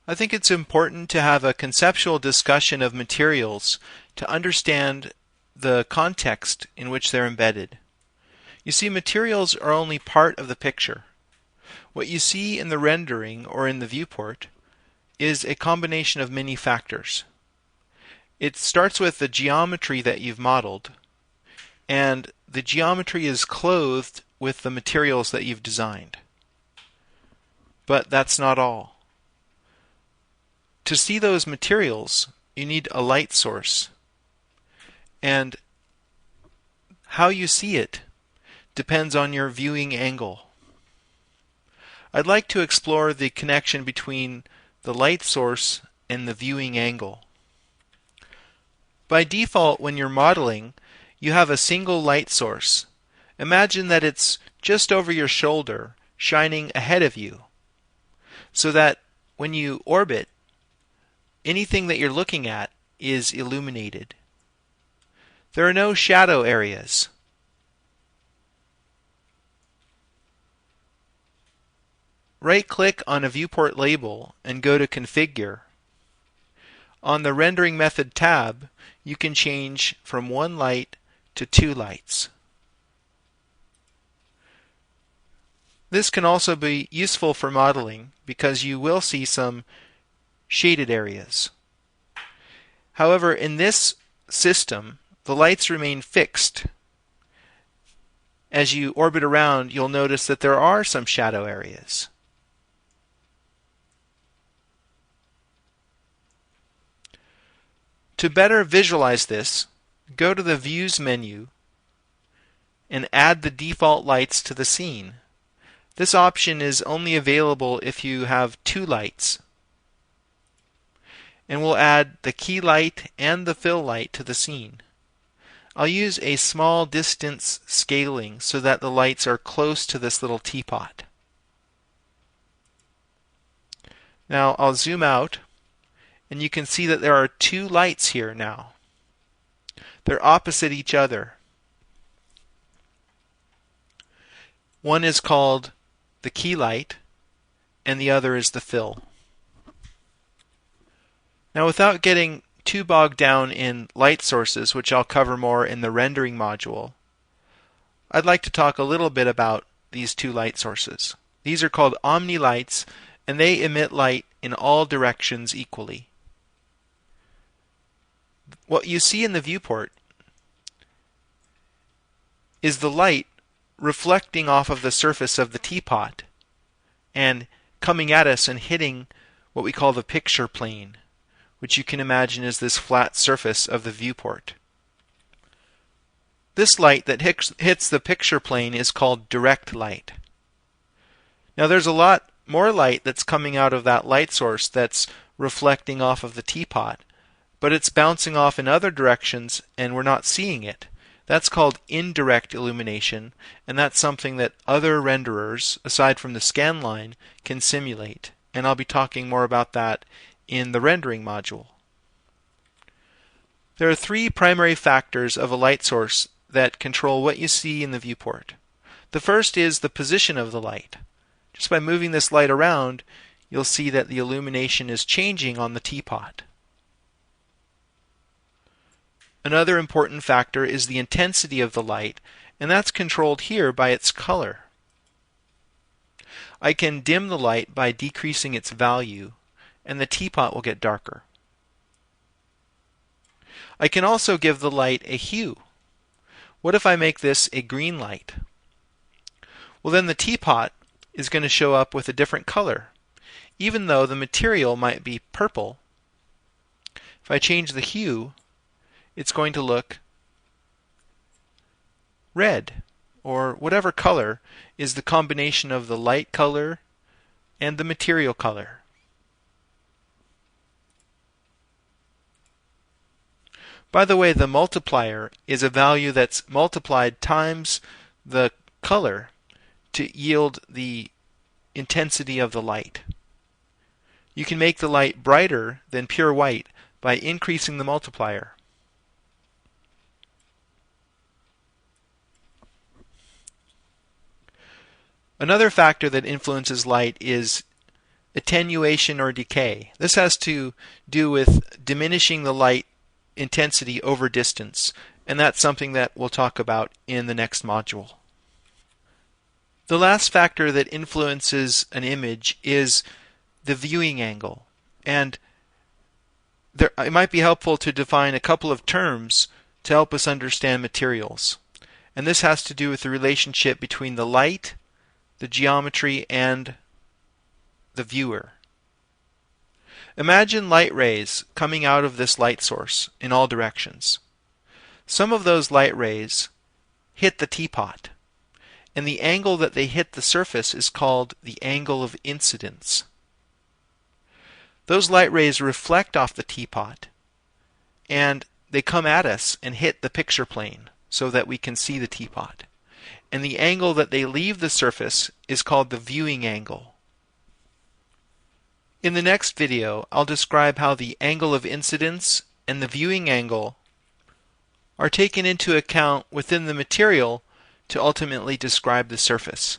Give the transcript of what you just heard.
I think it's important to have a conceptual discussion of materials to understand the context in which they're embedded. You see, materials are only part of the picture. What you see in the rendering or in the viewport is a combination of many factors. It starts with the geometry that you've modeled, and the geometry is clothed with the materials that you've designed. But that's not all. To see those materials, you need a light source. And how you see it depends on your viewing angle. I'd like to explore the connection between the light source and the viewing angle. By default, when you're modeling, you have a single light source. Imagine that it's just over your shoulder, shining ahead of you, so that when you orbit, anything that you're looking at is illuminated. There are no shadow areas. Right-click on a viewport label and go to Configure. On the Rendering Method tab, you can change from one light to two lights. This can also be useful for modeling because you will see some shaded areas. However, in this system, the lights remain fixed. As you orbit around, you'll notice that there are some shadow areas. To better visualize this, go to the Views menu and add the default lights to the scene. This option is only available if you have two lights. And we'll add the key light and the fill light to the scene. I'll use a small distance scaling so that the lights are close to this little teapot. Now I'll zoom out, and you can see that there are two lights here now. They're opposite each other. One is called the key light, and the other is the fill. Now, without getting too bogged down in light sources, which I'll cover more in the rendering module, I'd like to talk a little bit about these two light sources. These are called Omni Lights, and they emit light in all directions equally. What you see in the viewport is the light reflecting off of the surface of the teapot and coming at us and hitting what we call the picture plane, which you can imagine is this flat surface of the viewport. This light that hits the picture plane is called direct light. Now there's a lot more light that's coming out of that light source that's reflecting off of the teapot, but it's bouncing off in other directions and we're not seeing it. That's called indirect illumination, and that's something that other renderers, aside from the scan line, can simulate. And I'll be talking more about that in the rendering module. There are three primary factors of a light source that control what you see in the viewport. The first is the position of the light. Just by moving this light around, you'll see that the illumination is changing on the teapot. Another important factor is the intensity of the light, and that's controlled here by its color. I can dim the light by decreasing its value, and the teapot will get darker. I can also give the light a hue. What if I make this a green light? Well, then the teapot is going to show up with a different color, even though the material might be purple. If I change the hue, it's going to look red, or whatever color is the combination of the light color and the material color. By the way, the multiplier is a value that's multiplied times the color to yield the intensity of the light. You can make the light brighter than pure white by increasing the multiplier. Another factor that influences light is attenuation or decay. This has to do with diminishing the light intensity over distance, and that's something that we'll talk about in the next module. The last factor that influences an image is the viewing angle, and it might be helpful to define a couple of terms to help us understand materials. And this has to do with the relationship between the light, the geometry, and the viewer. Imagine light rays coming out of this light source in all directions. Some of those light rays hit the teapot, and the angle that they hit the surface is called the angle of incidence. Those light rays reflect off the teapot, and they come at us and hit the picture plane so that we can see the teapot. And the angle that they leave the surface is called the viewing angle. In the next video, I'll describe how the angle of incidence and the viewing angle are taken into account within the material to ultimately describe the surface.